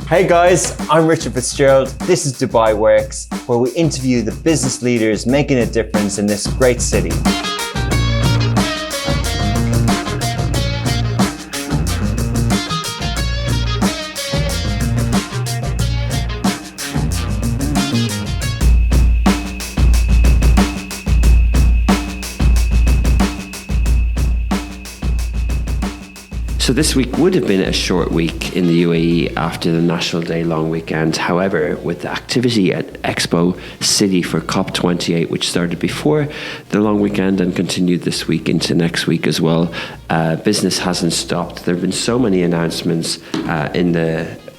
Hey guys, I'm Richard Fitzgerald. This is Dubai Works, where we interview the business leaders making a difference in this great city. So this week would have been a short week in the UAE after the National Day long weekend. However, with the activity at Expo City for COP28, which started before the long weekend and continued this week into next week as well, business hasn't stopped. There have been so many announcements in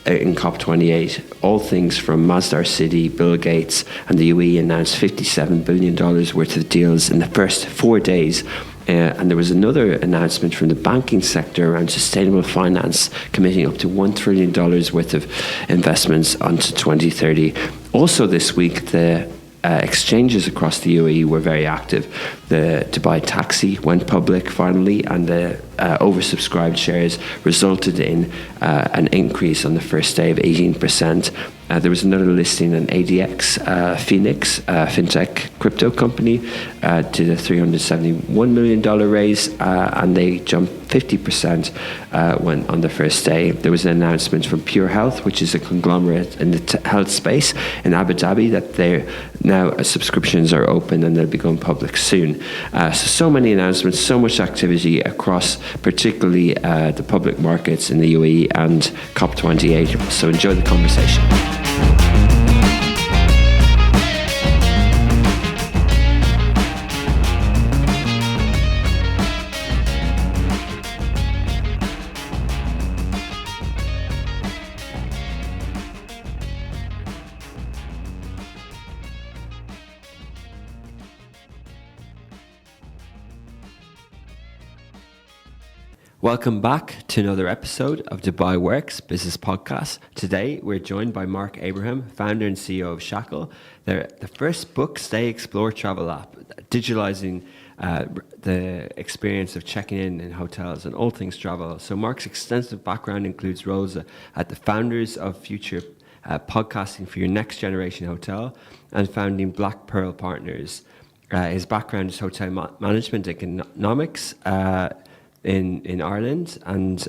COP28, all things from Masdar City, Bill Gates, and the UAE announced $57 billion worth of deals in the first 4 days. And there was another announcement from the banking sector around sustainable finance, committing up to $1 trillion worth of investments until 2030. Also this week, the exchanges across the UAE were very active. The Dubai Taxi went public finally, and the oversubscribed shares resulted in an increase on the first day of 18%. There was another listing on ADX, Phoenix, fintech crypto company, did a $371 million raise, and they jumped 50% when on the first day. There was an announcement from Pure Health, which is a conglomerate in the health space in Abu Dhabi, that their now subscriptions are open and they'll be going public soon. So many announcements, so much activity across particularly the public markets in the UAE and COP28. So enjoy the conversation. Welcome back to another episode of Dubai Works Business Podcast. Today, we're joined by Mark Abraham, founder and CEO of Shackle. They're the first book, stay, explore travel app, digitalizing the experience of checking in hotels and all things travel. So Mark's extensive background includes roles at the founders of Future Podcasting for Your Next Generation Hotel and founding Black Pearl Partners. His background is hotel management economics, in Ireland, and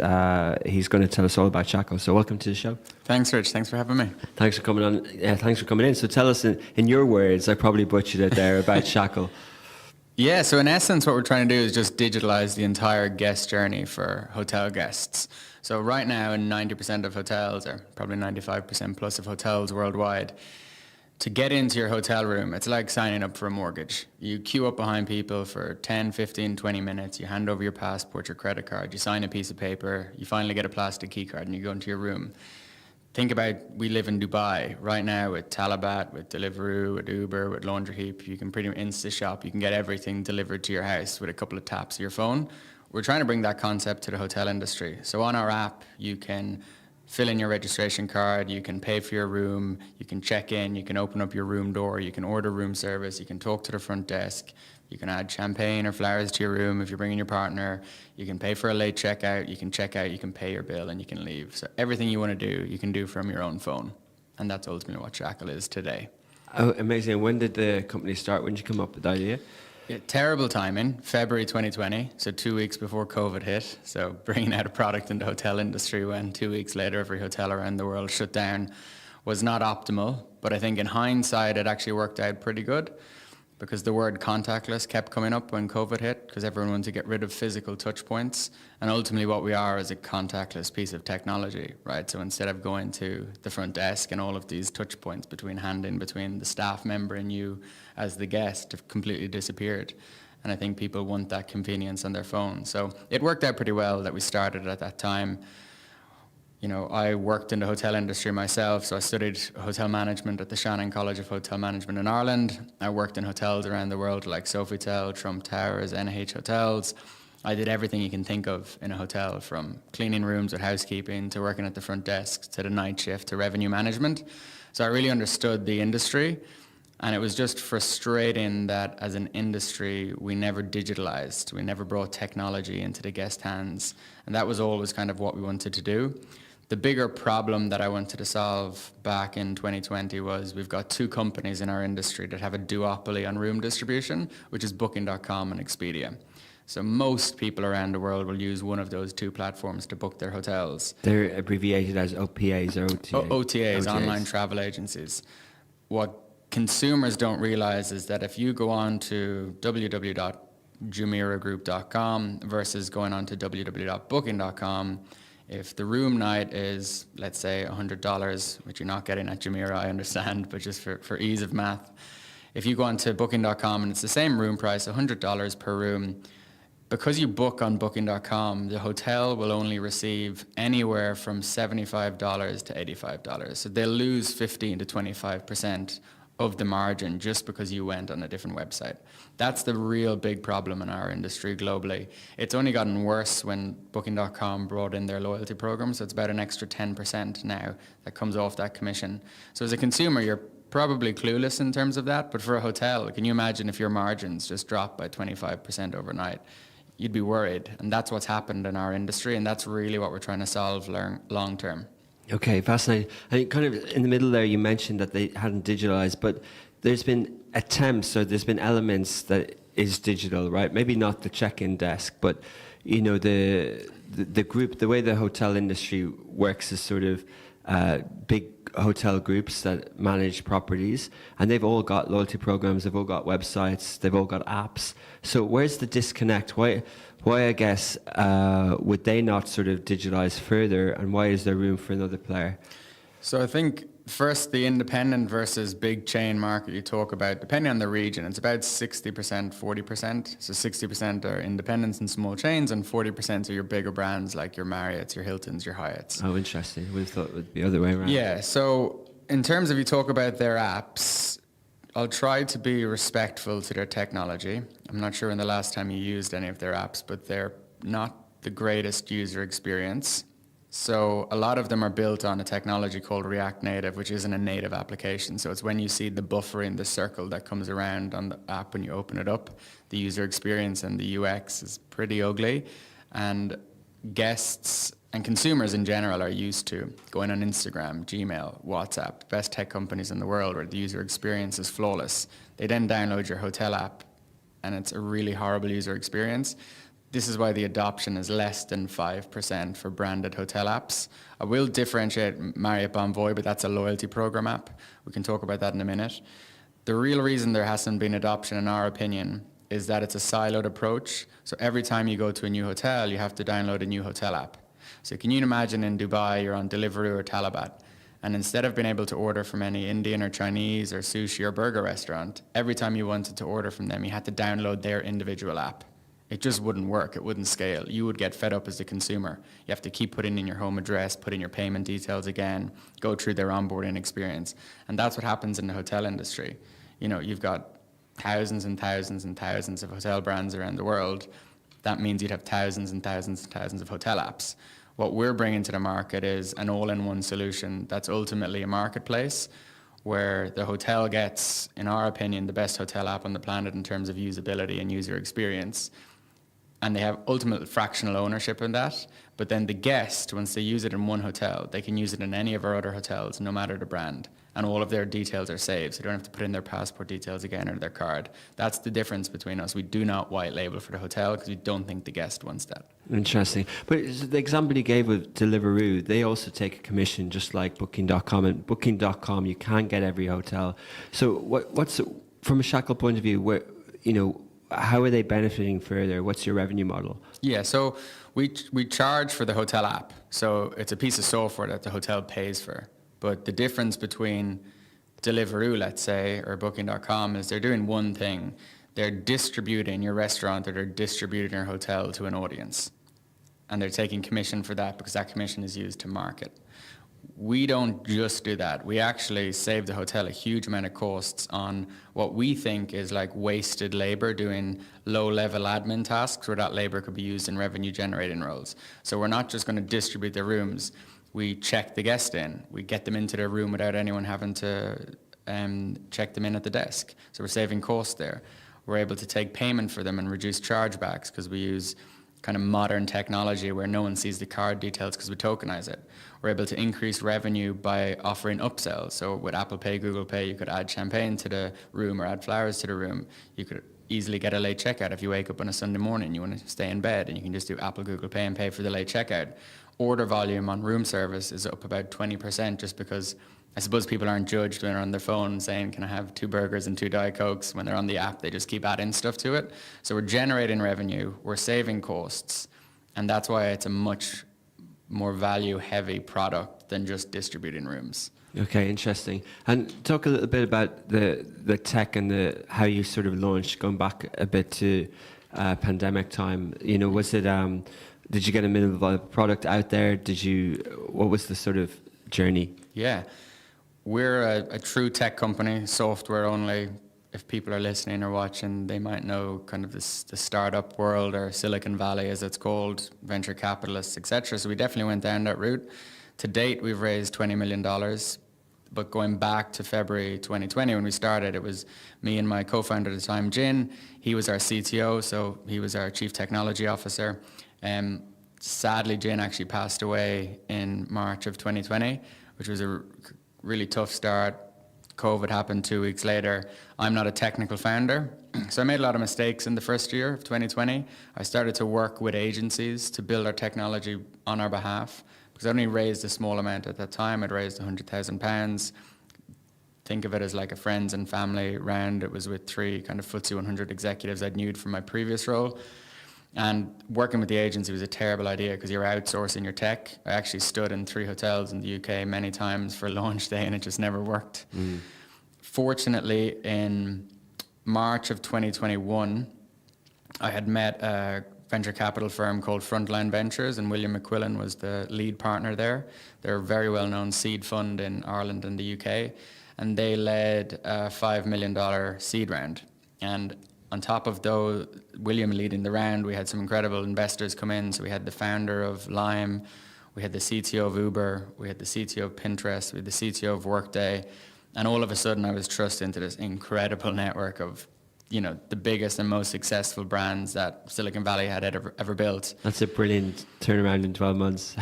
he's going to tell us all about Shackle. So welcome to the show. Thanks, Rich. Thanks for having me. Thanks for coming on. Thanks for coming in. So tell us in your words, I probably butchered it there, about Shackle. Yeah, so in essence, what we're trying to do is just digitalize the entire guest journey for hotel guests. So right now, 90% of hotels, or probably 95% plus of hotels worldwide, to get into your hotel room, it's like signing up for a mortgage. You queue up behind people for 10, 15, 20 minutes. You hand over your passport, your credit card. You sign a piece of paper. You finally get a plastic key card and you go into your room. Think about, we live in Dubai right now with Talabat, with Deliveroo, with Uber, with Laundry Heap. You can pretty much Insta-shop. You can get everything delivered to your house with a couple of taps of your phone. We're trying to bring that concept to the hotel industry. So on our app, you can fill in your registration card, you can pay for your room, you can check in, you can open up your room door, you can order room service, you can talk to the front desk, you can add champagne or flowers to your room if you're bringing your partner, you can pay for a late checkout, you can check out, you can pay your bill, and you can leave. So everything you want to do, you can do from your own phone. And that's ultimately what Shackle is today. Oh, amazing. When did the company start? When did you come up with the idea? Yeah, terrible timing, February 2020, so 2 weeks before COVID hit. So bringing out a product in the hotel industry when 2 weeks later every hotel around the world shut down was not optimal. But I think in hindsight, it actually worked out pretty good, because the word contactless kept coming up when COVID hit, because everyone wanted to get rid of physical touch points. And ultimately what we are is a contactless piece of technology, right? So instead of going to the front desk and all of these touch points between the staff member and you as the guest have completely disappeared. And I think people want that convenience on their phone. So it worked out pretty well that we started at that time. You know, I worked in the hotel industry myself, so I studied hotel management at the Shannon College of Hotel Management in Ireland. I worked in hotels around the world like Sofitel, Trump Towers, NH Hotels. I did everything you can think of in a hotel, from cleaning rooms with housekeeping to working at the front desk to the night shift to revenue management. So I really understood the industry, and it was just frustrating that as an industry, we never digitalized. We never brought technology into the guest hands, and that was always kind of what we wanted to do. The bigger problem that I wanted to solve back in 2020 was we've got two companies in our industry that have a duopoly on room distribution, which is Booking.com and Expedia. So most people around the world will use one of those two platforms to book their hotels. They're abbreviated as OPAs or OTAs? OTAs, online travel agencies. What consumers don't realize is that if you go on to www.jumeiragroup.com versus going on to www.booking.com, if the room night is, let's say, $100, which you're not getting at Jumeirah, I understand, but just for ease of math, if you go on to booking.com and it's the same room price, $100 per room, because you book on booking.com, the hotel will only receive anywhere from $75 to $85. So they'll lose 15 to 25% of the margin just because you went on a different website. That's the real big problem in our industry globally. It's only gotten worse when Booking.com brought in their loyalty program, so it's about an extra 10% now that comes off that commission. So as a consumer, you're probably clueless in terms of that, but for a hotel, can you imagine if your margins just dropped by 25% overnight? You'd be worried, and that's what's happened in our industry, and that's really what we're trying to solve long term. Okay, fascinating. And kind of in the middle there, you mentioned that they hadn't digitalized, but there's been attempts, or there's been elements that is digital, right? Maybe not the check-in desk, but you know, the group, the way the hotel industry works is sort of big hotel groups that manage properties, and they've all got loyalty programs, they've all got websites, they've all got apps. So where's the disconnect? Why I guess, would they not sort of digitalize further, and why is there room for another player? So I think first, the independent versus big chain market you talk about, depending on the region, it's about 60%, 40%. So 60% are independents and small chains, and 40% are your bigger brands like your Marriotts, your Hiltons, your Hyatts. Oh, interesting. We thought it would be the other way around. Yeah, so in terms of you talk about their apps, I'll try to be respectful to their technology. I'm not sure when the last time you used any of their apps, but they're not the greatest user experience. So a lot of them are built on a technology called React Native, which isn't a native application. So it's when you see the buffering, the circle that comes around on the app when you open it up, the user experience and the UX is pretty ugly. And guests and consumers in general are used to going on Instagram, Gmail, WhatsApp, best tech companies in the world where the user experience is flawless. They then download your hotel app and it's a really horrible user experience. This is why the adoption is less than 5% for branded hotel apps. I will differentiate Marriott Bonvoy, but that's a loyalty program app. We can talk about that in a minute. The real reason there hasn't been adoption, in our opinion, is that it's a siloed approach. So every time you go to a new hotel, you have to download a new hotel app. So can you imagine in Dubai, you're on Deliveroo or Talabat, and instead of being able to order from any Indian or Chinese or sushi or burger restaurant, every time you wanted to order from them, you had to download their individual app. It just wouldn't work. It wouldn't scale. You would get fed up as a consumer. You have to keep putting in your home address, put in your payment details again, go through their onboarding experience. And that's what happens in the hotel industry. You know, you've got thousands and thousands and thousands of hotel brands around the world. That means you'd have thousands and thousands and thousands of hotel apps. What we're bringing to the market is an all-in-one solution that's ultimately a marketplace where the hotel gets, in our opinion, the best hotel app on the planet in terms of usability and user experience. And they have ultimate fractional ownership in that. But then the guest, once they use it in one hotel, they can use it in any of our other hotels, no matter the brand. And all of their details are saved, so they don't have to put in their passport details again or their card. That's the difference between us. We do not white label for the hotel because we don't think the guest wants that. Interesting. But the example you gave with Deliveroo, they also take a commission just like Booking.com. And Booking.com, you can't get every hotel. So what's from a Shackle point of view, where, you know, how are they benefiting further? What's your revenue model? Yeah, so we charge for the hotel app. So it's a piece of software that the hotel pays for. But the difference between Deliveroo, let's say, or Booking.com is they're doing one thing. They're distributing your restaurant or they're distributing your hotel to an audience. And they're taking commission for that because that commission is used to market. We don't just do that. We actually save the hotel a huge amount of costs on what we think is like wasted labor doing low-level admin tasks where that labor could be used in revenue-generating roles. So we're not just going to distribute the rooms. We check the guest in. We get them into their room without anyone having to check them in at the desk. So we're saving costs there. We're able to take payment for them and reduce chargebacks because we use kind of modern technology where no one sees the card details because we tokenize it. We're able to increase revenue by offering upsells. So with Apple Pay, Google Pay, you could add champagne to the room or add flowers to the room. You could easily get a late checkout if you wake up on a Sunday morning, you want to stay in bed, and you can just do Apple, Google Pay and pay for the late checkout. Order volume on room service is up about 20% just because I suppose people aren't judged when they're on their phone saying, can I have 2 burgers and 2 Diet Cokes? When they're on the app, they just keep adding stuff to it. So we're generating revenue, we're saving costs, and that's why it's a much more value-heavy product than just distributing rooms. Okay, interesting. And talk a little bit about the tech and how you sort of launched, going back a bit to pandemic time. You know, was it, did you get a minimum viable product out there? What was the sort of journey? Yeah, we're a true tech company, software only. If people are listening or watching, they might know kind of the startup world, or Silicon Valley as it's called, venture capitalists, etc. So we definitely went down that route. To date, we've raised $20 million. But going back to February 2020 when we started, it was me and my co-founder at the time, Jin. He was our CTO, so he was our chief technology officer. Sadly, Jin actually passed away in March of 2020, which was a really tough start. COVID happened 2 weeks later. I'm not a technical founder, so I made a lot of mistakes in the first year of 2020. I started to work with agencies to build our technology on our behalf, because I only raised a small amount at that time. I'd raised £100,000. Think of it as like a friends and family round. It was with 3 kind of FTSE 100 executives I'd knew from my previous role. And working with the agency was a terrible idea because you're outsourcing your tech. I actually stood in 3 hotels in the UK many times for launch day, and it just never worked. Fortunately, in March of 2021, I had met a venture capital firm called Frontline Ventures, and William McQuillan was the lead partner there. They're a very well-known seed fund in Ireland and the UK, and they led a $5 million seed round. And on top of those, William leading the round, we had some incredible investors come in. So we had the founder of Lime, we had the CTO of Uber, we had the CTO of Pinterest, we had the CTO of Workday, and all of a sudden I was thrust into this incredible network of, you know, the biggest and most successful brands that Silicon Valley had ever built. That's a brilliant turnaround in 12 months.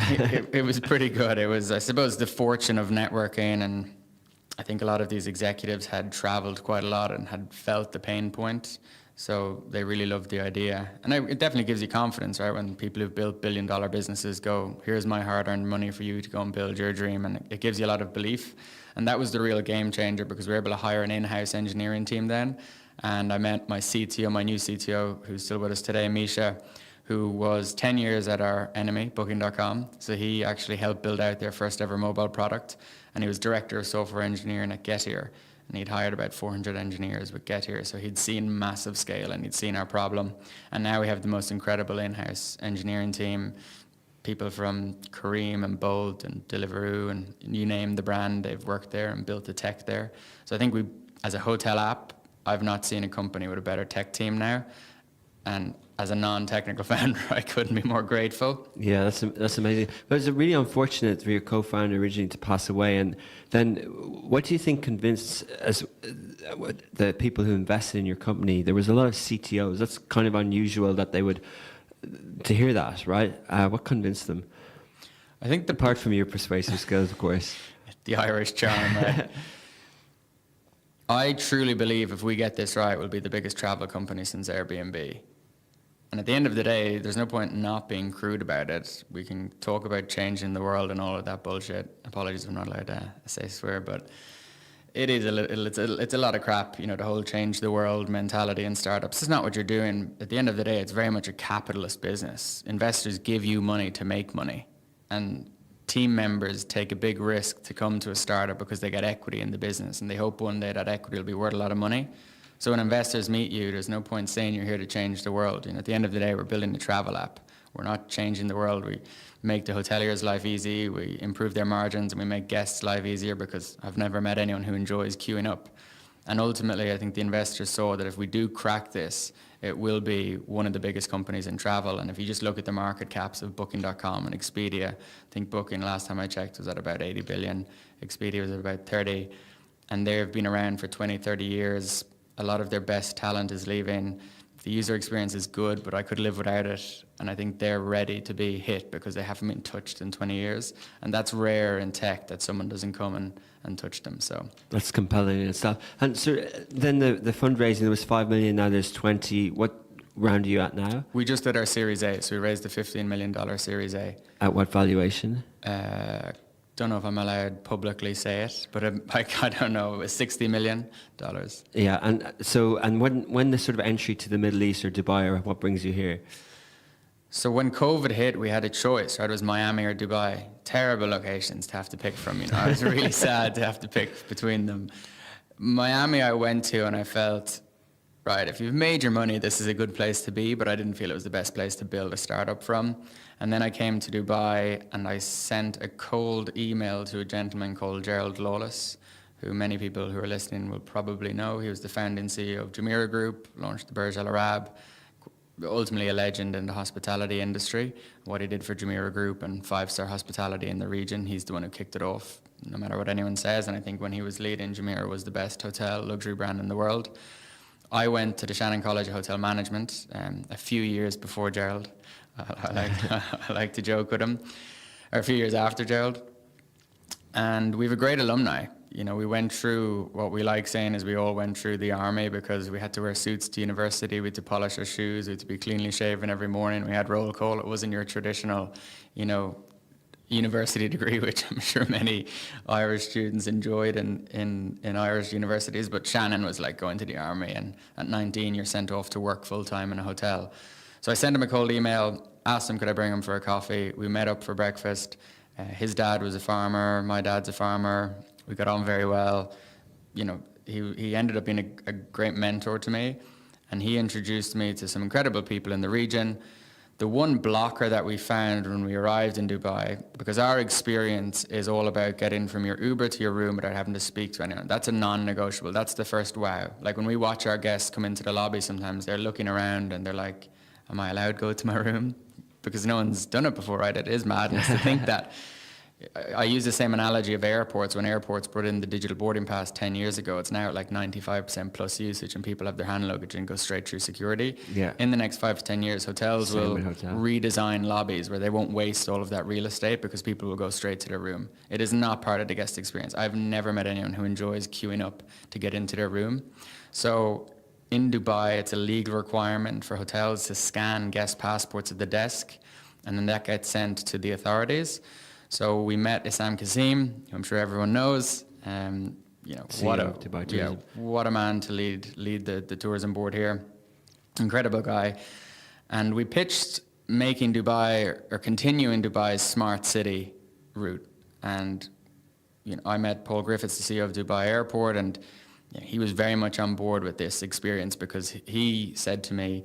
It was pretty good. It was, I suppose, the fortune of networking, and I think a lot of these executives had traveled quite a lot and had felt the pain point. So they really loved the idea. And it definitely gives you confidence, right? When people who've built billion-dollar businesses go, here's my hard-earned money for you to go and build your dream. And it gives you a lot of belief. And that was the real game changer, because we were able to hire an in-house engineering team then. And I met my CTO, my new CTO, who's still with us today, Misha, who was 10 years at our enemy, Booking.com. So he actually helped build out their first ever mobile product. And he was director of software engineering at Gettier. And he'd hired about 400 engineers with Gettier. So he'd seen massive scale and he'd seen our problem. And now we have the most incredible in-house engineering team. People from Careem and Bolt and Deliveroo and you name the brand, they've worked there and built the tech there. So I think we, as a hotel app, I've not seen a company with a better tech team now. And as a non-technical founder, I couldn't be more grateful. Yeah, that's amazing. But it's really unfortunate for your co-founder originally to pass away. And then what do you think convinced the people who invested in your company? There was a lot of CTOs. That's kind of unusual that they would, to hear that, right? What convinced them? I think apart from your persuasive skills, of course. The Irish charm, right? I truly believe if we get this right, we'll be the biggest travel company since Airbnb. And at the end of the day, there's no point in not being crude about it. We can talk about changing the world and all of that bullshit. Apologies, I'm not allowed to say swear, but it is it's a lot of crap, you know, the whole change the world mentality in startups. It's not what you're doing. At the end of the day, it's very much a capitalist business. Investors give you money to make money. And team members take a big risk to come to a startup because they get equity in the business and they hope one day that equity will be worth a lot of money. So when investors meet you, there's no point saying you're here to change the world. You know, at the end of the day, we're building a travel app. We're not changing the world. We make the hotelier's life easy, we improve their margins, and we make guests' life easier, because I've never met anyone who enjoys queuing up. And ultimately, I think the investors saw that if we do crack this, it will be one of the biggest companies in travel. And if you just look at the market caps of Booking.com and Expedia, I think Booking, last time I checked, was at about 80 billion. Expedia was at about 30. And they've been around for 20, 30 years. A lot of their best talent is leaving. the user experience is good, but I could live without it. And I think they're ready to be hit because they haven't been touched in 20 years. And that's rare in tech, that someone doesn't come and touch them. So that's compelling in itself. And so then the fundraising, there was 5 million, now there's 20. What round are you at now? we just did our Series A. So we raised the $15 million Series A. At what valuation? Don't know if I'm allowed publicly say it, but I don't know, it was $60 million. Yeah, and so, and when the sort of entry to the Middle East or Dubai, or what brings you here? So when COVID hit, we had a choice, right? It was Miami or Dubai. Terrible locations to have to pick from, you know. I was really sad to have to pick between them. Miami I went to and I felt, right, if you've made your money, this is a good place to be, but I didn't feel it was the best place to build a startup from. And then I came to Dubai and I sent a cold email to a gentleman called Gerald Lawless, who many people who are listening will probably know. He was the founding CEO of Jumeirah Group, launched the Burj Al Arab, ultimately a legend in the hospitality industry. What he did for Jumeirah Group and five-star hospitality in the region, he's the one who kicked it off, no matter what anyone says. And I think when he was leading, Jumeirah was the best hotel luxury brand in the world. I went to the Shannon College of Hotel Management a few years before Gerald. I like to joke with him, or a few years after Gerald. And we have a great alumni. You know, we went through, what we like saying is we all went through the army, because we had to wear suits to university, we had to polish our shoes, we had to be cleanly shaven every morning, we had roll call. It wasn't your traditional, you know, university degree, which I'm sure many Irish students enjoyed in Irish universities. But Shannon was like going to the army, and at 19 you're sent off to work full-time in a hotel. So I sent him a cold email, asked him could I bring him for a coffee. We met up for breakfast. His dad was a farmer, my dad's a farmer. We got on very well. You know, he ended up being a great mentor to me, and he introduced me to some incredible people in the region. The one blocker that we found when we arrived in Dubai, because our experience is all about getting from your Uber to your room without having to speak to anyone. That's a non-negotiable. That's the first wow. Like when we watch our guests come into the lobby, sometimes they're looking around and they're like, am I allowed to go to my room? Because no one's done it before, right? It is madness to think that. I use the same analogy of airports. When airports put in the digital boarding pass 10 years ago, it's now at like 95% plus usage, and people have their hand luggage and go straight through security. Yeah. In the next 5 to 10 years, hotels Same will with hotel. redesign lobbies where they won't waste all of that real estate, because people will go straight to their room. It is not part of the guest experience. I've never met anyone who enjoys queuing up to get into their room. So in Dubai, it's a legal requirement for hotels to scan guest passports at the desk, and then that gets sent to the authorities. So we met Issam Kasim, who I'm sure everyone knows. You know, what a man to lead the tourism board here. Incredible guy. And we pitched making Dubai, or continuing Dubai's smart city route. And you know, I met Paul Griffiths, the CEO of Dubai Airport, and you know, he was very much on board with this experience, because he said to me,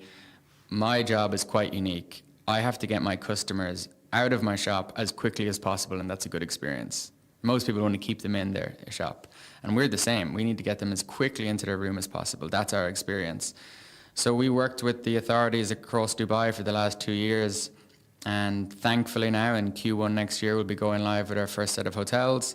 my job is quite unique. I have to get my customers out of my shop as quickly as possible, and that's a good experience. Most people want to keep them in their shop, and we're the same. We need to get them as quickly into their room as possible. That's our experience. So we worked with the authorities across Dubai for the last 2 years, and thankfully now in Q1 next year we'll be going live with our first set of hotels,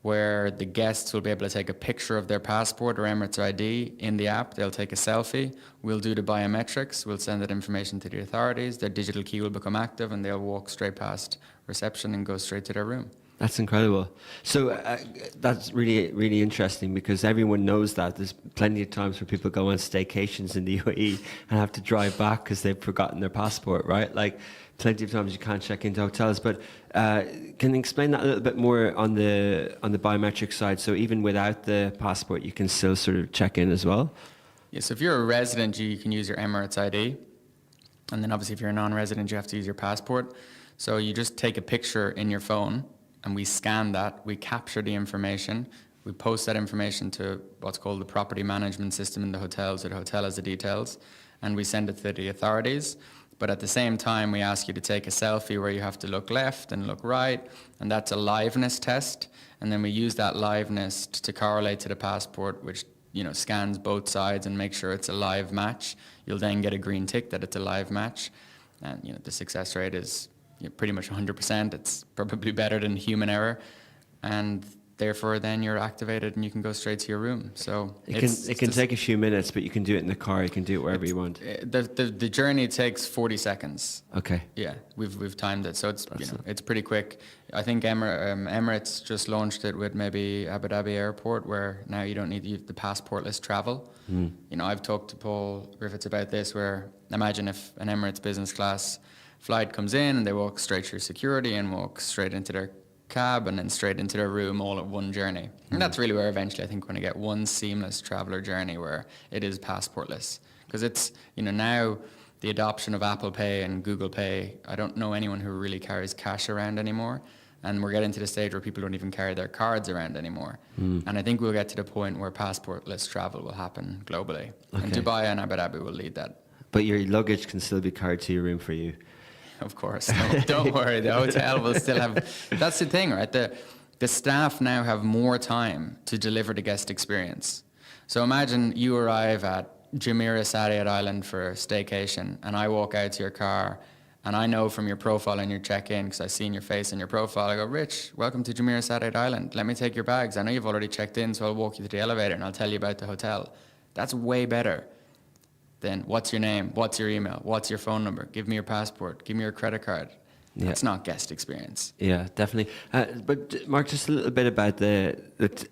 where the guests will be able to take a picture of their passport or Emirates ID in the app. They'll take a selfie. We'll do the biometrics. We'll send that information to the authorities. Their digital key will become active, and they'll walk straight past reception and go straight to their room. That's incredible. So that's really, really interesting, because everyone knows that. There's plenty of times where people go on staycations in the UAE and have to drive back because they've forgotten their passport, right? Like, plenty of times you can't check into hotels. But can you explain that a little bit more on the biometric side? So even without the passport, you can still sort of check in as well? Yeah, so if you're a resident, you can use your Emirates ID. And then obviously if you're a non-resident, you have to use your passport. So you just take a picture in your phone, and we scan that, we capture the information, we post that information to what's called the property management system in the hotel, so the hotel has the details, and we send it to the authorities. But at the same time, we ask you to take a selfie where you have to look left and look right, and that's a liveness test. And then we use that liveness to correlate to the passport, which scans both sides and makes sure it's a live match. You'll then get a green tick that it's a live match, and the success rate is pretty much 100%. It's probably better than human error. And therefore then you're activated and you can go straight to your room. So It can take a few minutes, but you can do it in the car. You can do it wherever you want. The journey takes 40 seconds. Okay. Yeah, we've timed it, so it's it's pretty quick. I think Emirates just launched it with maybe Abu Dhabi Airport, where now you don't need the passportless travel. I've talked to Paul Griffiths about this, where imagine if an Emirates business class flight comes in and they walk straight through security and walk straight into their cab and then straight into their room all at one journey. And that's really where eventually I think we're going to get one seamless traveler journey where it is passportless. Because it's, now the adoption of Apple Pay and Google Pay, I don't know anyone who really carries cash around anymore. And we're getting to the stage where people don't even carry their cards around anymore. And I think we'll get to the point where passportless travel will happen globally. Okay. And Dubai and Abu Dhabi will lead that. But your luggage can still be carried to your room for you. Of course. No, don't worry. The hotel will still have... That's the thing, right? The staff now have more time to deliver the guest experience. So imagine you arrive at Jumeirah Saadiyat Island for a staycation, and I walk out to your car, and I know from your profile and your check-in, because I've seen your face in your profile, I go, Rich, welcome to Jumeirah Saadiyat Island. Let me take your bags. I know you've already checked in, so I'll walk you to the elevator, and I'll tell you about the hotel. That's way better. Then what's your name? What's your email? What's your phone number? Give me your passport. Give me your credit card. That's not guest experience. Yeah, definitely. But Mark, just a little bit about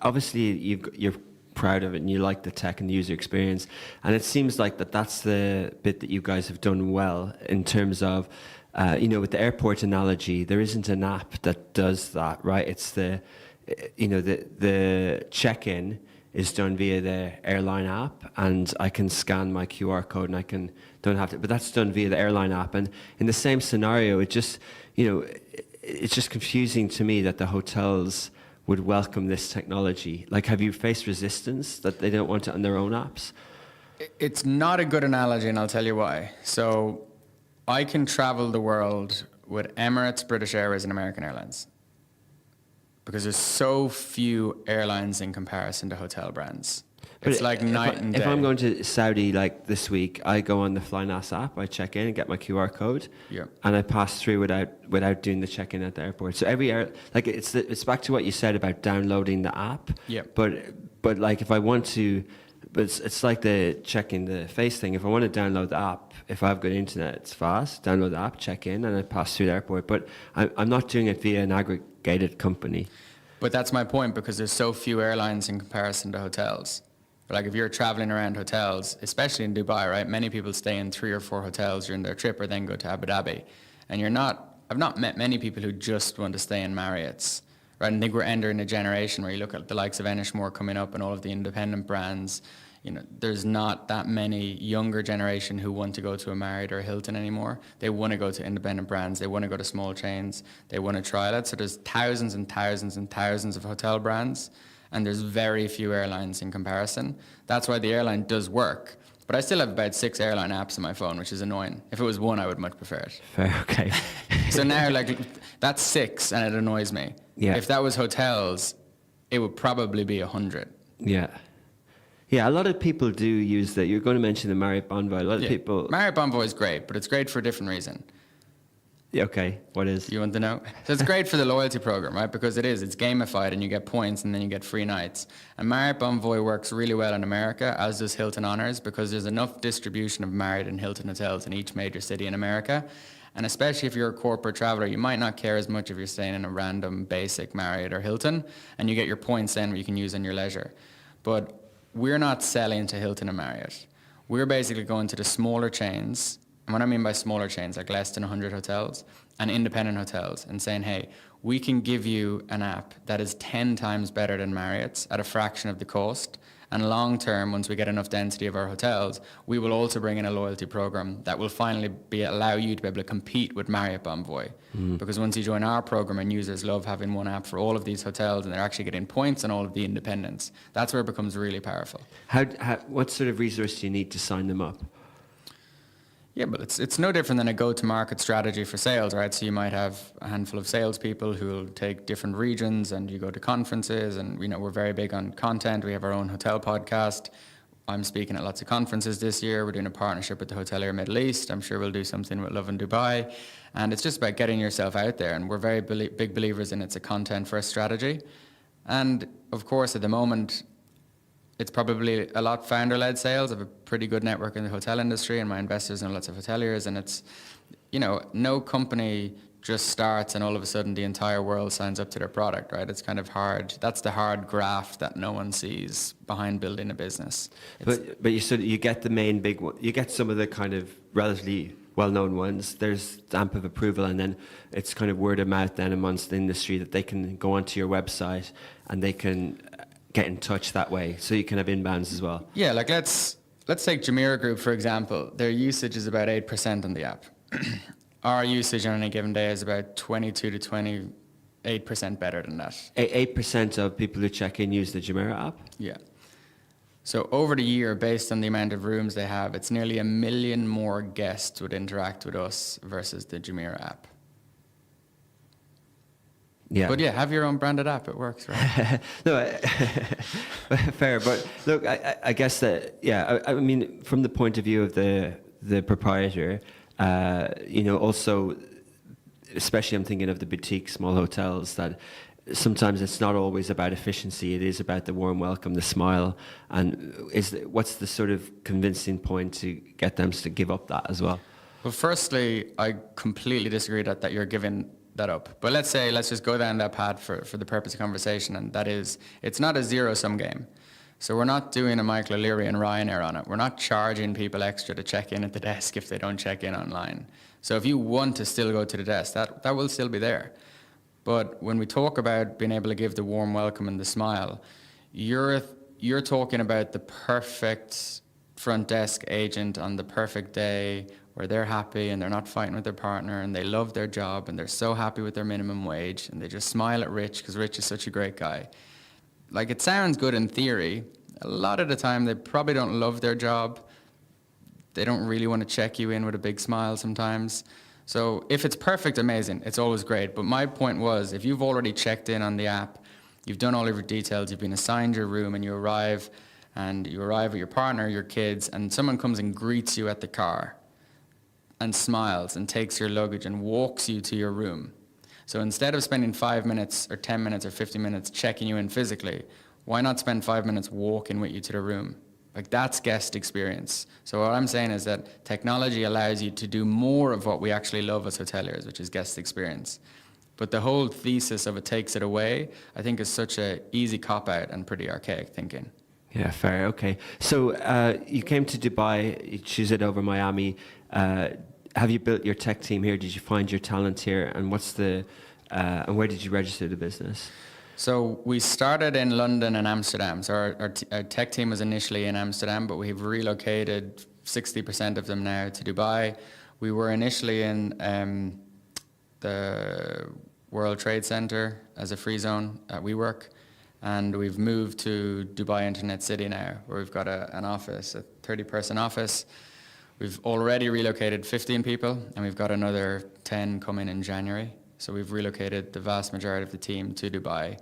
obviously you're proud of it and you like the tech and the user experience. And it seems like that's the bit that you guys have done well in terms of, with the airport analogy, there isn't an app that does that, right? It's the check-in is done via the airline app, and I can scan my QR code and but that's done via the airline app. And in the same scenario, it's just confusing to me that the hotels would welcome this technology. Like, have you faced resistance that they don't want it on their own apps? It's not a good analogy, and I'll tell you why. So I can travel the world with Emirates, British Airways, and American Airlines, because there's so few airlines in comparison to hotel brands. It's like night and day. If I'm going to Saudi like this week, I go on the FlyNAS app, I check in and get my QR code, and I pass through without doing the check-in at the airport. So it's back to what you said about downloading the app. Yeah. But like if I want to, it's like the checking the face thing. If I want to download the app, if I've got internet, it's fast. Download the app, check in, and I pass through the airport. But I'm not doing it via an aggregated company. But that's my point, because there's so few airlines in comparison to hotels. Like if you're traveling around hotels, especially in Dubai, right? Many people stay in 3 or 4 hotels during their trip, or then go to Abu Dhabi. And I've not met many people who just want to stay in Marriott's, right? And I think we're entering a generation where you look at the likes of Enishmore coming up and all of the independent brands. There's not that many younger generation who want to go to a Marriott or a Hilton anymore. They want to go to independent brands. They want to go to small chains. They want to trial it. So there's thousands and thousands and thousands of hotel brands, and there's very few airlines in comparison. That's why the airline does work. But I still have about 6 airline apps on my phone, which is annoying. If it was 1, I would much prefer it. Fair, okay. So now, that's 6, and it annoys me. Yeah. If that was hotels, it would probably be 100. Yeah. Yeah, a lot of people do use that. You're going to mention the Marriott Bonvoy. A lot of people... Marriott Bonvoy is great, but it's great for a different reason. Yeah, okay, what is? You want to know? So it's great for the loyalty program, right? Because it's gamified, and you get points, and then you get free nights. And Marriott Bonvoy works really well in America, as does Hilton Honors, because there's enough distribution of Marriott and Hilton hotels in each major city in America. And especially if you're a corporate traveler, you might not care as much if you're staying in a random basic Marriott or Hilton, and you get your points then where you can use on your leisure. But we're not selling to Hilton and Marriott. We're basically going to the smaller chains, and what I mean by smaller chains, like less than 100 hotels, and independent hotels, and saying, hey, we can give you an app that is 10 times better than Marriott's at a fraction of the cost. And long term, once we get enough density of our hotels, we will also bring in a loyalty program that will finally allow you to be able to compete with Marriott Bonvoy. Because once you join our program, and users love having one app for all of these hotels, and they're actually getting points on all of the independents, that's where it becomes really powerful. What sort of resource do you need to sign them up? Yeah, but it's no different than a go-to-market strategy for sales, right? So you might have a handful of salespeople who will take different regions, and you go to conferences, and we're very big on content. We have our own hotel podcast. I'm speaking at lots of conferences this year. We're doing a partnership with the Hotelier Middle East. I'm sure we'll do something with Love in Dubai. And it's just about getting yourself out there. And we're very big believers in it's a content-first strategy. And of course, at the moment, it's probably a lot founder-led sales. I have a pretty good network in the hotel industry, and my investors know lots of hoteliers. And it's, no company just starts and all of a sudden the entire world signs up to their product, right? It's kind of hard. That's the hard graft that no one sees behind building a business. But you get the main big one. You get some of the kind of relatively well-known ones. There's stamp of approval, and then it's kind of word of mouth then amongst the industry that they can go onto your website and they can get in touch that way. So you can have inbounds as well. Yeah, like let's take Jumeirah Group, for example. Their usage is about 8% on the app. Our usage on any given day is about 22 to 28% better than that. 8% of people who check in use the Jumeirah app? Yeah. So over the year, based on the amount of rooms they have, it's nearly 1 million more guests would interact with us versus the Jumeirah app. Yeah. But yeah, have your own branded app. It works, right? No, fair. But look, I guess that, yeah, I mean, from the point of view of the proprietor, also, especially I'm thinking of the boutique small hotels, that sometimes it's not always about efficiency. It is about the warm welcome, the smile. And what's the sort of convincing point to get them to give up that as well? Well, firstly, I completely disagree that you're giving that up. But let's just go down that path for the purpose of conversation. And that is, it's not a zero-sum game. So we're not doing a Michael O'Leary and Ryanair on it. We're not charging people extra to check in at the desk if they don't check in online. So if you want to still go to the desk, that will still be there. But when we talk about being able to give the warm welcome and the smile, you're talking about the perfect front desk agent on the perfect day where they're happy and they're not fighting with their partner and they love their job and they're so happy with their minimum wage and they just smile at Rich because Rich is such a great guy. Like, it sounds good in theory. A lot of the time they probably don't love their job. They don't really want to check you in with a big smile sometimes. So if it's perfect, amazing. It's always great. But my point was, if you've already checked in on the app, you've done all of your details, you've been assigned your room, and you arrive with your partner, your kids, and someone comes and greets you at the car and smiles and takes your luggage and walks you to your room. So instead of spending 5 minutes or 10 minutes or 50 minutes checking you in physically, why not spend 5 minutes walking with you to the room? Like, that's guest experience. So what I'm saying is that technology allows you to do more of what we actually love as hoteliers, which is guest experience. But the whole thesis of it takes it away, I think, is such an easy cop-out and pretty archaic thinking. Yeah, fair. Okay. So you came to Dubai, you choose it over Miami. Have you built your tech team here? Did you find your talent here? And and where did you register the business? So we started in London and Amsterdam. So our tech team was initially in Amsterdam, but we've relocated 60% of them now to Dubai. We were initially in the World Trade Center as a free zone at WeWork. And we've moved to Dubai Internet City now, where we've got an office, a 30-person office. We've already relocated 15 people, and we've got another 10 coming in January. So we've relocated the vast majority of the team to Dubai,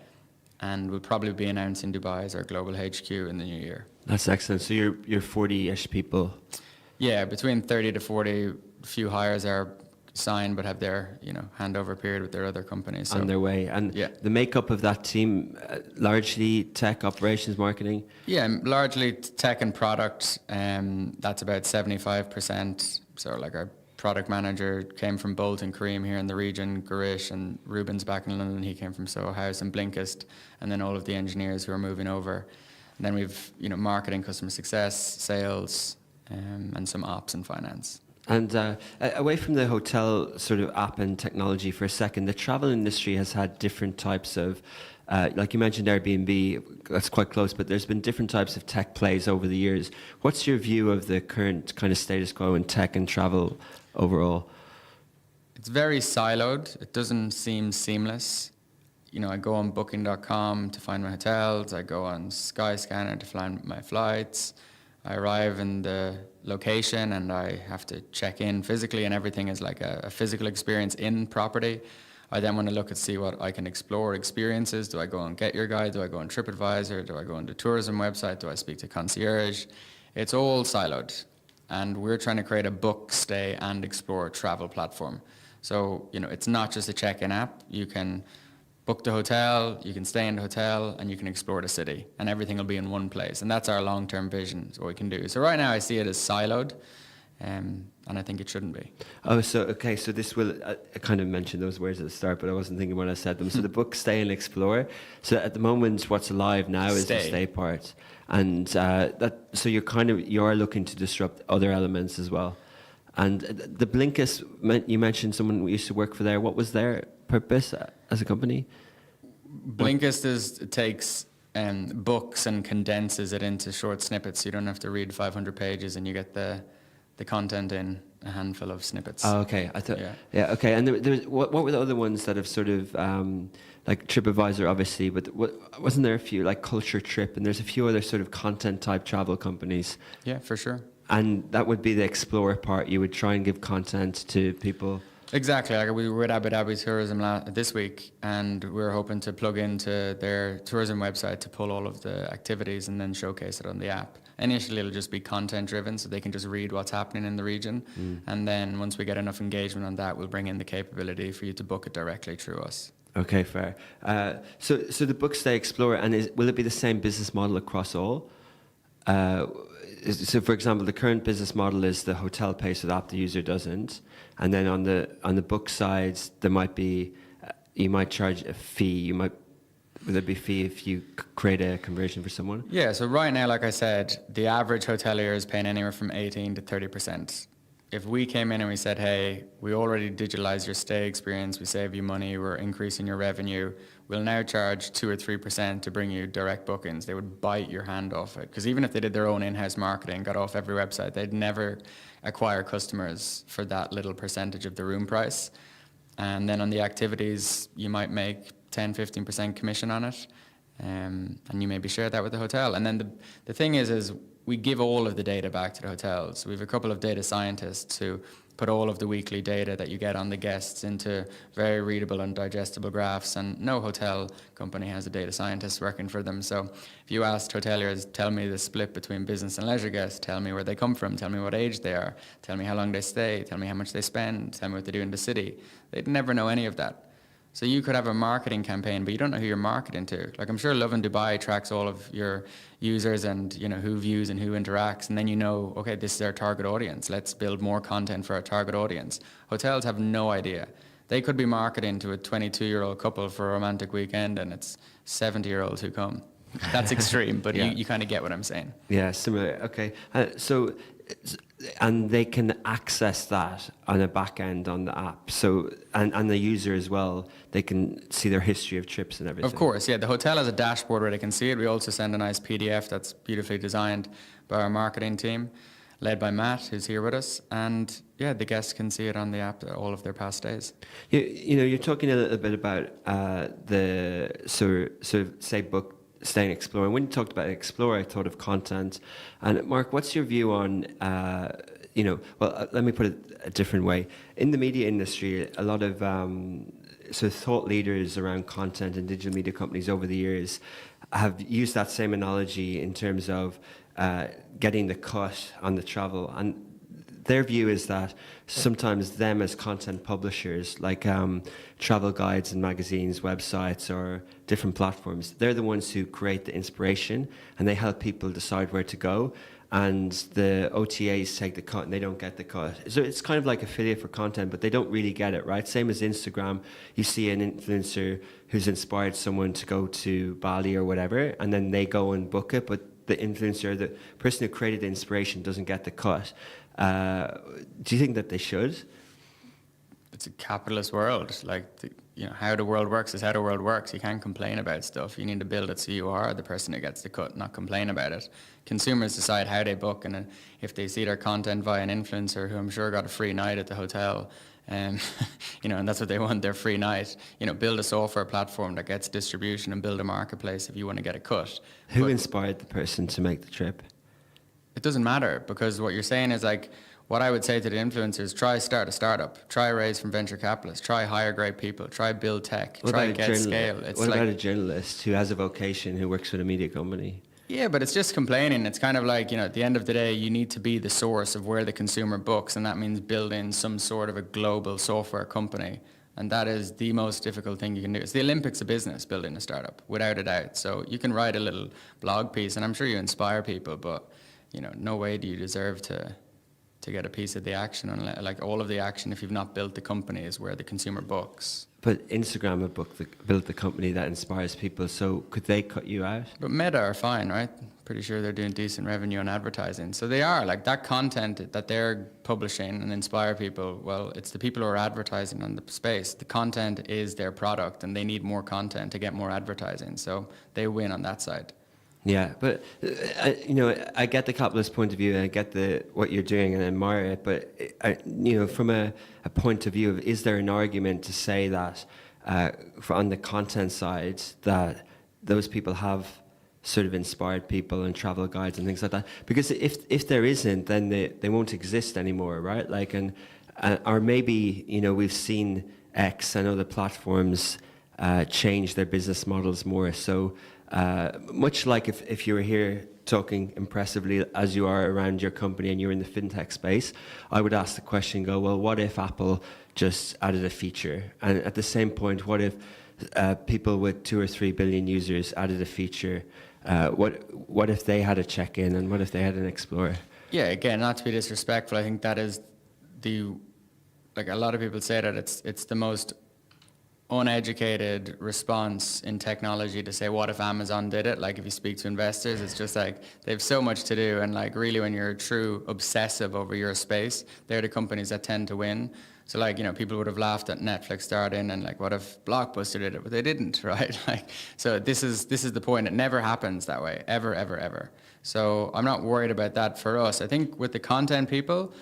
and we'll probably be announcing Dubai as our global HQ in the new year. That's excellent. So you're 40-ish people. Yeah, between 30 to 40. A few hires are signed but have their handover period with their other companies. So, on their way. And yeah. The makeup of that team, largely tech, operations, marketing? Yeah, largely tech and product. That's about 75%. So like our product manager came from Bolt and Cream here in the region, Garish, and Ruben's back in London. He came from Soho House and Blinkist, and then all of the engineers who are moving over. And then we've marketing, customer success, sales, and some ops and finance. And away from the hotel sort of app and technology for a second, the travel industry has had different types of, like you mentioned Airbnb, that's quite close, but there's been different types of tech plays over the years. What's your view of the current kind of status quo in tech and travel overall? It's very siloed. It doesn't seem seamless. I go on booking.com to find my hotels. I go on Skyscanner to find my flights. I arrive in the location and I have to check in physically, and everything is like a physical experience in property. I then want to look and see what I can explore experiences. Do I go on Get Your Guide? Do I go on TripAdvisor? Do I go on the tourism website? Do I speak to concierge? It's all siloed. And we're trying to create a book, stay, and explore travel platform. So, it's not just a check-in app. You can book the hotel, you can stay in the hotel, and you can explore the city, and everything will be in one place. And that's our long-term vision, is what we can do. So right now I see it as siloed, and I think it shouldn't be. Oh, so okay, so this will, I kind of mentioned those words at the start, but I wasn't thinking when I said them. So the book Stay and Explore. So at the moment, what's alive now is the stay part. And so you are looking to disrupt other elements as well. And the Blinkist, you mentioned someone who used to work for there. What was their purpose as a company? Blinkist takes books and condenses it into short snippets. So you don't have to read 500 pages, and you get the content in a handful of snippets. Oh, okay. I thought, yeah, okay. And what were the other ones that have sort of, like TripAdvisor, obviously, but wasn't there a few, like Culture Trip, and there's a few other sort of content-type travel companies? Yeah, for sure. And that would be the Explorer part. You would try and give content to people. Exactly. Like we were at Abu Dhabi Tourism this week, and we were hoping to plug into their tourism website to pull all of the activities and then showcase it on the app. Initially, it'll just be content driven, so they can just read what's happening in the region. And then once we get enough engagement on that, we'll bring in the capability for you to book it directly through us. Okay, fair. So the book Stay Explore, and will it be the same business model across all? So, for example, the current business model is the hotel pays for the app, the user doesn't, and then on the book side, there might be you might charge a fee. Will there be a fee if you create a conversion for someone? Yeah. So right now, like I said, the average hotelier is paying anywhere from 18 to 30%. If we came in and we said, hey, we already digitalized your stay experience, we save you money, we're increasing your revenue, we'll now charge 2 or 3% to bring you direct bookings, they would bite your hand off it. Because even if they did their own in-house marketing, got off every website, they'd never acquire customers for that little percentage of the room price. And then on the activities, you might make 10, 15% commission on it, and you maybe share that with the hotel. And then the thing is we give all of the data back to the hotels. We have a couple of data scientists who put all of the weekly data that you get on the guests into very readable and digestible graphs, and no hotel company has a data scientist working for them. So if you asked hoteliers, tell me the split between business and leisure guests, tell me where they come from, tell me what age they are, tell me how long they stay, tell me how much they spend, tell me what they do in the city, they'd never know any of that. So you could have a marketing campaign, but you don't know who you're marketing to. Like, I'm sure Lovin Dubai tracks all of your users and, you know, who views and who interacts, and then you know, okay, this is our target audience. Let's build more content for our target audience. Hotels have no idea. They could be marketing to a 22-year-old couple for a romantic weekend, and it's 70-year-olds who come. That's extreme, but Yeah. you kind of get what I'm saying. Yeah, similar. Okay. And they can access that on a back end on the app. So, and the user as well, they can see their history of trips and everything. Of course, yeah. The hotel has a dashboard where they can see it. We also send a nice PDF that's beautifully designed by our marketing team, led by Matt, who's here with us. And yeah, the guests can see it on the app, all of their past stays. You know, you're talking a little bit about the sort of say book Stay and Explore. And when you talked about Explore, I thought of content. And Mark, what's your view on, let me put it a different way. In the media industry, a lot of sort of thought leaders around content and digital media companies over the years have used that same analogy in terms of getting the cut on the travel. And their view is that sometimes them as content publishers, like travel guides and magazines, websites, or different platforms, they're the ones who create the inspiration and they help people decide where to go. And the OTAs take the cut and they don't get the cut. So it's kind of like affiliate for content, but they don't really get it, right? Same as Instagram. You see an influencer who's inspired someone to go to Bali or whatever, and then they go and book it, but the influencer, the person who created the inspiration, doesn't get the cut. Do you think that they should? It's a capitalist world. Like, how the world works is how the world works. You can't complain about stuff. You need to build it so you are the person who gets the cut, not complain about it. Consumers decide how they book, and if they see their content via an influencer who I'm sure got a free night at the hotel, and that's what they want, their free night. Build a software platform that gets distribution and build a marketplace if you want to get a cut. Who inspired the person to make the trip? It doesn't matter, because what you're saying is, like, what I would say to the influencers, try start a startup, try raise from venture capitalists, try hire great people, try build tech, try get scale. What about a journalist who has a vocation, who works with a media company? Yeah, but it's just complaining. It's kind of like, at the end of the day, you need to be the source of where the consumer books, and that means building some sort of a global software company And that is the most difficult thing you can do. It's the Olympics of business, building a startup, without a doubt. So you can write a little blog piece, and I'm sure you inspire people, but no way do you deserve to get a piece of the action. Like all of the action, if you've not built the company, is where the consumer books. But Instagram have built the company that inspires people, so could they cut you out? But Meta are fine, right? Pretty sure they're doing decent revenue on advertising. So they are, like that content that they're publishing and inspire people, well, it's the people who are advertising on the space. The content is their product, and they need more content to get more advertising. So they win on that side. Yeah, but I get the capitalist point of view, and I get what you're doing, and I admire it. But from a point of view of, is there an argument to say that on the content side that those people have sort of inspired people and travel guides and things like that? Because if there isn't, then they won't exist anymore, right? Like or maybe we've seen X and other platforms change their business models more. So much like if you were here talking impressively as you are around your company and you're in the fintech space, I would ask the question, well, what if Apple just added a feature? And at the same point, what if people with 2 or 3 billion users added a feature? What if they had a check-in, and what if they had an Explorer? Yeah, again, not to be disrespectful, I think that is like a lot of people say that it's the most uneducated response in technology to say, what if Amazon did it? Like if you speak to investors, it's just like they have so much to do, and like really when you're a true obsessive over your space, they're the companies that tend to win. So like, people would have laughed at Netflix starting, and like, what if Blockbuster did it? But they didn't, right? Like, so this is the point. It never happens that way, ever, ever, ever. So I'm not worried about that for us. I think with the content people,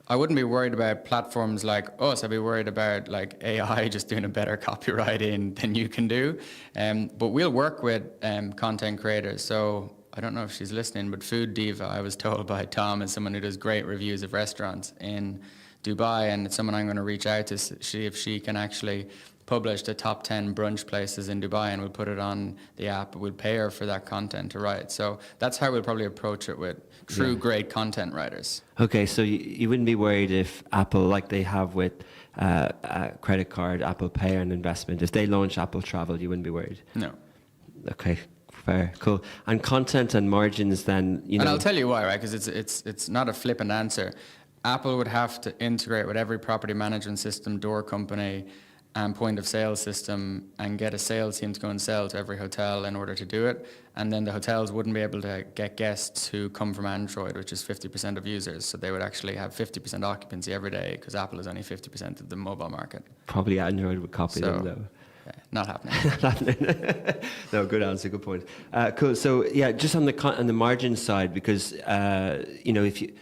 I wouldn't be worried about platforms like us. I'd be worried about like AI just doing a better copywriting than you can do. But we'll work with content creators. So I don't know if she's listening, but Food Diva, I was told by Tom, is someone who does great reviews of restaurants in Dubai, and it's someone I'm going to reach out to see if she can actually publish the top 10 brunch places in Dubai, and we'll put it on the app. We'll pay her for that content to write. So that's how we'll probably approach it with true great content writers. Okay, so you wouldn't be worried if Apple, like they have with a credit card, Apple Pay and investment, if they launch Apple Travel, you wouldn't be worried? No. Okay, fair, cool. And content and margins then, And I'll tell you why, right? Because it's not a flippant answer. Apple would have to integrate with every property management system, door company, and point of sale system, and get a sales team to go and sell to every hotel in order to do it. And then the hotels wouldn't be able to get guests who come from Android, which is 50% of users. So they would actually have 50% occupancy every day, because Apple is only 50% of the mobile market. Probably Android would copy them though. Yeah, not happening. Not happening. No, good answer, good point. Cool. So yeah, just on the margin side, because if you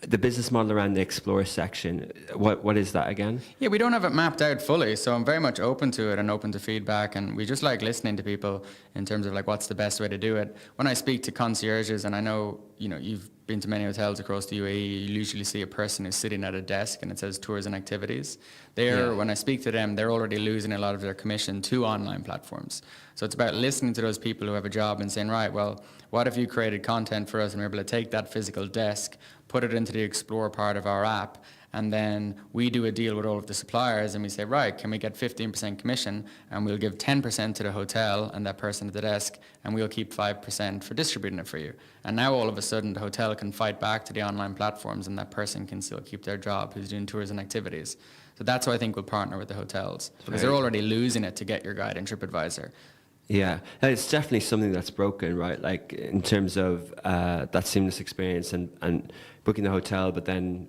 the business model around the Explore section, what is that again? Yeah, we don't have it mapped out fully, so I'm very much open to it and open to feedback, and we just like listening to people in terms of like what's the best way to do it. When I speak to concierges, and I know you've been to many hotels across the UAE, you usually see a person who's sitting at a desk and it says tours and activities. When I speak to them, they're already losing a lot of their commission to online platforms. So it's about listening to those people who have a job and saying, right, well, what if you created content for us and we're able to take that physical desk, put it into the Explore part of our app, and then we do a deal with all of the suppliers and we say, right, can we get 15% commission, and we'll give 10% to the hotel and that person at the desk, and we'll keep 5% for distributing it for you. And now all of a sudden the hotel can fight back to the online platforms, and that person can still keep their job who's doing tours and activities. So that's why I think we'll partner with the hotels, because they're already losing it to Get Your Guide and TripAdvisor. Yeah, it's definitely something that's broken, right? Like in terms of that seamless experience and booking the hotel, but then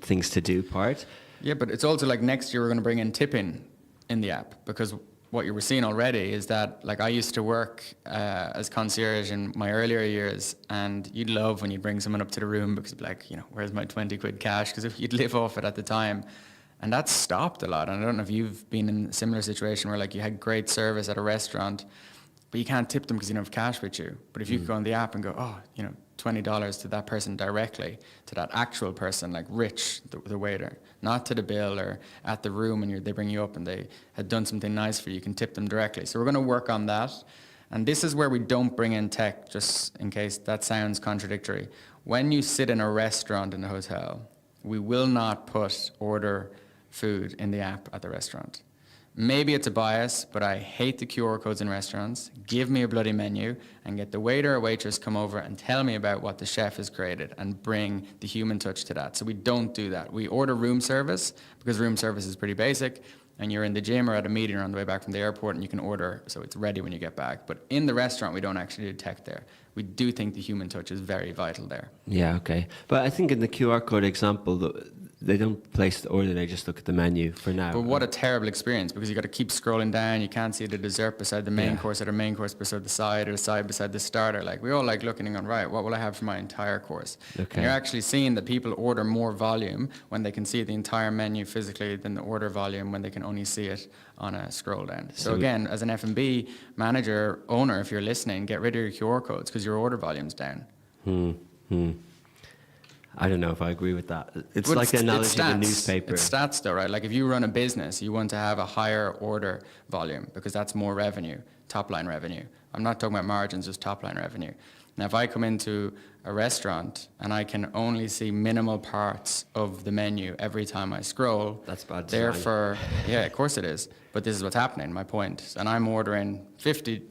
things to do part. Yeah, but it's also like next year we're going to bring in tipping in the app, because what you were seeing already is that, like, I used to work as concierge in my earlier years, and you'd love when you bring someone up to the room because you'd be like, where's my 20 quid cash? Because if you'd live off it at the time. And that's stopped a lot. And I don't know if you've been in a similar situation where like you had great service at a restaurant, but you can't tip them because you don't have cash with you. But if you could go on the app and go, $20 to that person directly, to that actual person, like Rich, the waiter, not to the bill or at the room, and they bring you up and they had done something nice for you, you can tip them directly. So we're going to work on that. And this is where we don't bring in tech, just in case that sounds contradictory. When you sit in a restaurant in a hotel, we will not put order food in the app at the restaurant. Maybe it's a bias, but I hate the QR codes in restaurants. Give me a bloody menu and get the waiter or waitress come over and tell me about what the chef has created and bring the human touch to that. So we don't do that. We order room service because room service is pretty basic, and you're in the gym or at a meeting or on the way back from the airport and you can order so it's ready when you get back. But in the restaurant, we don't actually do tech there. We do think the human touch is very vital there. Yeah, okay. But I think in the QR code example, they don't place the order, they just look at the menu for now. But what a terrible experience, because you got to keep scrolling down. You can't see the dessert beside the main course, or the main course beside the side, or the side beside the starter. Like, we all like looking and going, right, what will I have for my entire course? Okay. And you're actually seeing that people order more volume when they can see the entire menu physically than the order volume when they can only see it on a scroll down. So again, as an F&B manager, owner, if you're listening, get rid of your QR codes because your order volume's down. I don't know if I agree with that. It's But like the analogy of a stats. newspaper. It's stats though, right? Like, if you run a business, you want to have a higher order volume because that's more revenue, top line revenue. I'm not talking about margins, just top line revenue. Now, if I come into a restaurant and I can only see minimal parts of the menu every time I scroll, That's bad design. therefore, yeah, of course it is. But this is what's happening, my point. And I'm ordering $50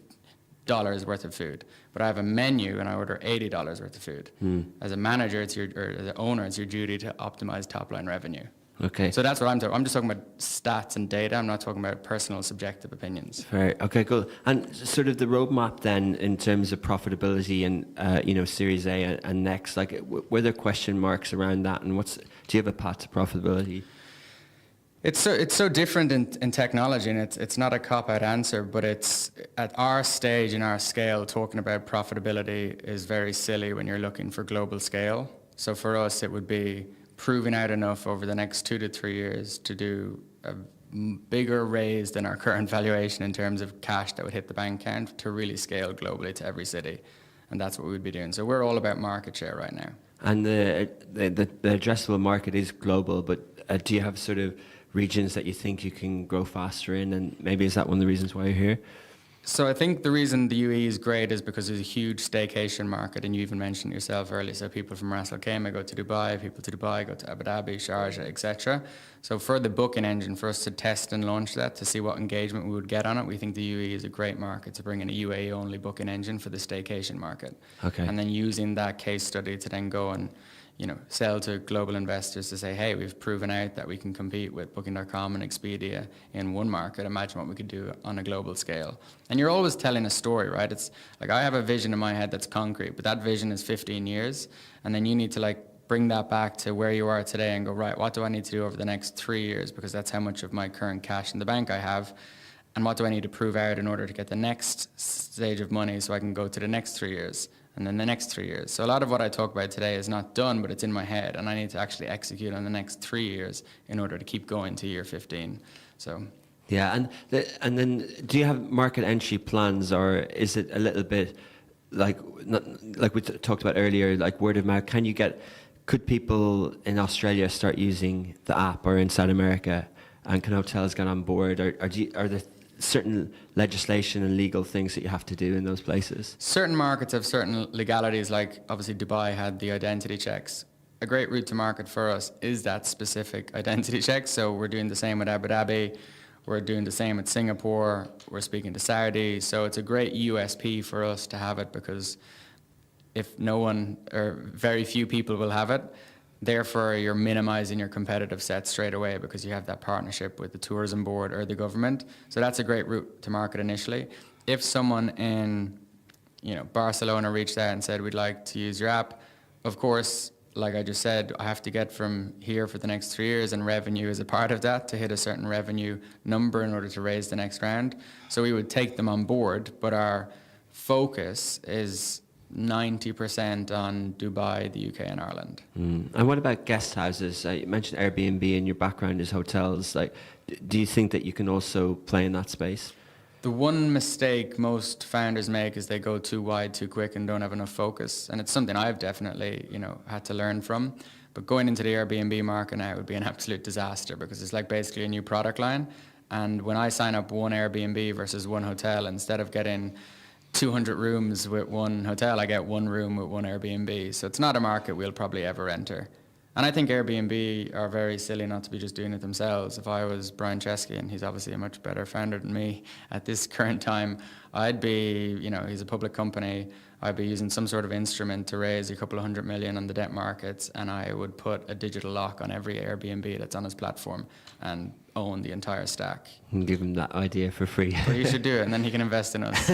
worth of food, but I have a menu and I order $80 worth of food. As a manager, or as an owner, it's your duty to optimize top line revenue. Okay. So that's what I'm talking. I'm just talking about stats and data. I'm not talking about personal subjective opinions. Fair. Okay, cool. And sort of the roadmap then in terms of profitability and Series A and next, like were there question marks around that, and do you have a path to profitability? It's so different in technology, and it's not a cop-out answer, but it's at our stage and our scale, talking about profitability is very silly when you're looking for global scale. So for us, it would be proving out enough over the next 2 to 3 years to do a bigger raise than our current valuation in terms of cash that would hit the bank account to really scale globally to every city. And that's what we'd be doing. So we're all about market share right now. And the addressable market is global, but do you have sort of regions that you think you can grow faster in, and maybe is that one of the reasons why you're here? So I think the reason the UAE is great is because there's a huge staycation market, and you even mentioned it yourself earlier. So people from Ras Al Khaimah go to Dubai, people to Dubai go to Abu Dhabi, Sharjah, etc. So for the booking engine, for us to test and launch that to see what engagement we would get on it, we think the UAE is a great market to bring in a UAE only booking engine for the staycation market. Okay. And then using that case study to then go and sell to global investors to say, hey, we've proven out that we can compete with Booking.com and Expedia in one market. Imagine what we could do on a global scale. And you're always telling a story, right? It's like, I have a vision in my head that's concrete, but that vision is 15 years. And then you need to bring that back to where you are today and go, right, what do I need to do over the next 3 years? Because that's how much of my current cash in the bank I have. And what do I need to prove out in order to get the next stage of money so I can go to the next 3 years? And then the next 3 years. So a lot of what I talk about today is not done, but it's in my head, and I need to actually execute on the next 3 years in order to keep going to year 15. So. Yeah, and then do you have market entry plans, or is it a little bit like we talked about earlier, like word of mouth? Could people in Australia start using the app, or in South America, and can hotels get on board, or are there certain legislation and legal things that you have to do in those places? Certain markets have certain legalities, like obviously Dubai had the identity checks. A great route to market for us is that specific identity check. So we're doing the same with Abu Dhabi. We're doing the same with Singapore. We're speaking to Saudi. So it's a great USP for us to have it, because if no one or very few people will have it, therefore, you're minimizing your competitive set straight away because you have that partnership with the tourism board or the government. So that's a great route to market initially. If someone in, Barcelona reached out and said, we'd like to use your app, of course, like I just said, I have to get from here for the next 3 years, and revenue is a part of that, to hit a certain revenue number in order to raise the next round. So we would take them on board, but our focus is 90% on Dubai, the UK, and Ireland. And what about guest houses? You mentioned Airbnb, and your background is hotels. Do you think that you can also play in that space? The one mistake most founders make is they go too wide too quick and don't have enough focus. And it's something I've definitely, had to learn from. But going into the Airbnb market now would be an absolute disaster, because it's like basically a new product line. And when I sign up one Airbnb versus one hotel, instead of getting 200 rooms with one hotel, I get one room with one Airbnb. So it's not a market we'll probably ever enter. And I think Airbnb are very silly not to be just doing it themselves. If I was Brian Chesky, and he's obviously a much better founder than me at this current time, I'd be, he's a public company, I'd be using some sort of instrument to raise a couple of $100 million on the debt markets, and I would put a digital lock on every Airbnb that's on his platform and own the entire stack. And give him that idea for free. But you should do it, and then he can invest in us.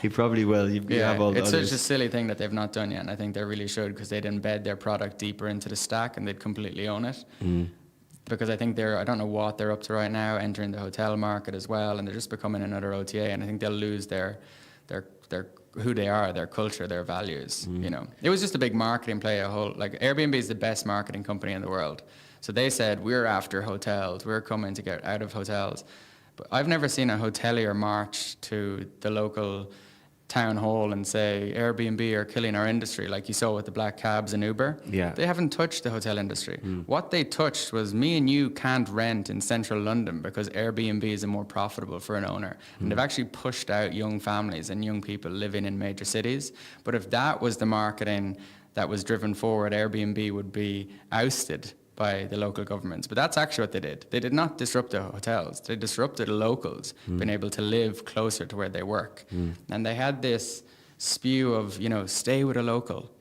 He probably will. You have all the it's others. such a silly thing that they've not done yet, and I think they really should, because they'd embed their product deeper into the stack and they'd completely own it. Because I think I don't know what they're up to right now, entering the hotel market as well, and they're just becoming another OTA, and I think they'll lose their who they are, their culture, their values. It was just a big marketing play. Airbnb is the best marketing company in the world. So they said, we're after hotels, we're coming to get out of hotels. But I've never seen a hotelier march to the local town hall and say, Airbnb are killing our industry, like you saw with the black cabs and Uber. Yeah. They haven't touched the hotel industry. What they touched was, me and you can't rent in central London because Airbnb is more profitable for an owner. And they've actually pushed out young families and young people living in major cities. But if that was the marketing that was driven forward, Airbnb would be ousted by the local governments. But that's actually what they did. They did not disrupt the hotels. They disrupted the locals, being able to live closer to where they work. And they had this spew of, stay with a local.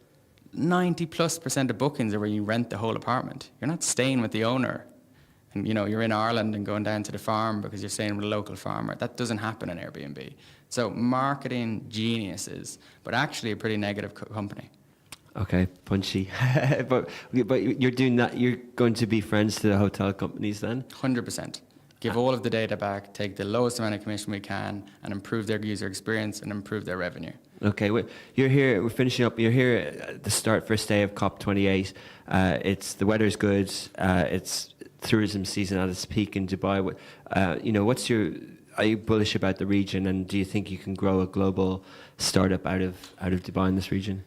90+% of bookings are where you rent the whole apartment. You're not staying with the owner. And, you're in Ireland and going down to the farm because you're staying with a local farmer. That doesn't happen in Airbnb. So marketing geniuses, but actually a pretty negative company. Okay, punchy. but you're doing that. You're going to be friends to the hotel companies then? 100%. Give all of the data back, take the lowest amount of commission we can, and improve their user experience and improve their revenue. Okay, you're here. We're finishing up. You're here at the first day of COP28. The weather's good. It's tourism season at its peak in Dubai. Are you bullish about the region, and do you think you can grow a global startup out of Dubai in this region?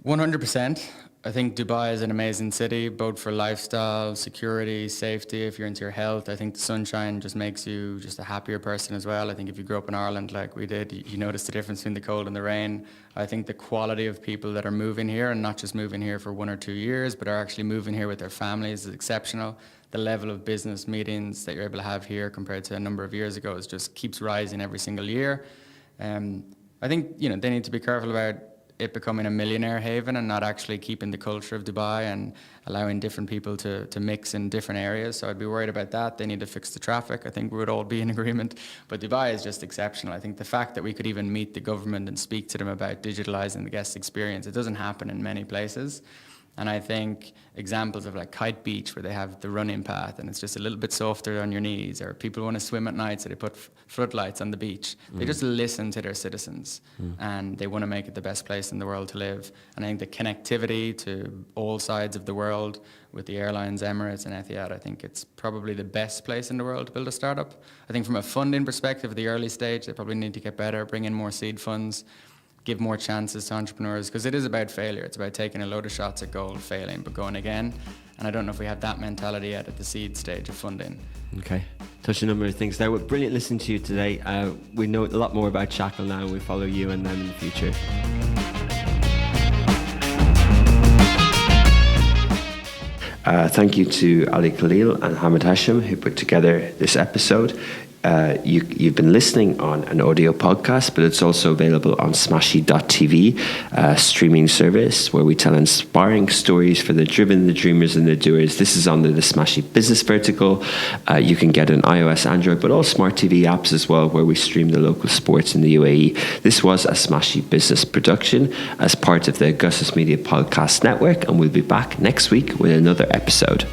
100%. I think Dubai is an amazing city, both for lifestyle, security, safety. If you're into your health, I think the sunshine just makes you just a happier person as well. I think if you grew up in Ireland like we did, you notice the difference between the cold and the rain. I think the quality of people that are moving here, and not just moving here for 1 or 2 years, but are actually moving here with their families, is exceptional. The level of business meetings that you're able to have here compared to a number of years ago just keeps rising every single year. I think they need to be careful about it becoming a millionaire haven and not actually keeping the culture of Dubai and allowing different people to mix in different areas. So I'd be worried about that. They need to fix the traffic. I think we would all be in agreement. But Dubai is just exceptional. I think the fact that we could even meet the government and speak to them about digitalizing the guest experience, it doesn't happen in many places. And I think examples of like Kite Beach, where they have the running path and it's just a little bit softer on your knees, or people want to swim at night, so they put floodlights on the beach. They just listen to their citizens and they want to make it the best place in the world to live. And I think the connectivity to all sides of the world with the airlines, Emirates and Etihad, I think it's probably the best place in the world to build a startup. I think from a funding perspective, at the early stage, they probably need to get better, bring in more seed funds, give more chances to entrepreneurs, because it is about failure. It's about taking a load of shots at goal, failing, but going again. And I don't know if we have that mentality yet at the seed stage of funding. Okay. Touch a number of things there. Well, brilliant listening to you today. We know a lot more about Shackle now. We follow you and them in the future. Thank you to Ali Khalil and Hamid Hashim, who put together this episode. You've been listening on an audio podcast, but it's also available on smashy.tv, a streaming service where we tell inspiring stories for the driven, the dreamers and the doers. This is under the Smashy business vertical. You can get an iOS, Android, but all smart TV apps as well, where we stream the local sports in the UAE. This was a Smashy business production as part of the Augustus Media Podcast Network, and we'll be back next week with another episode.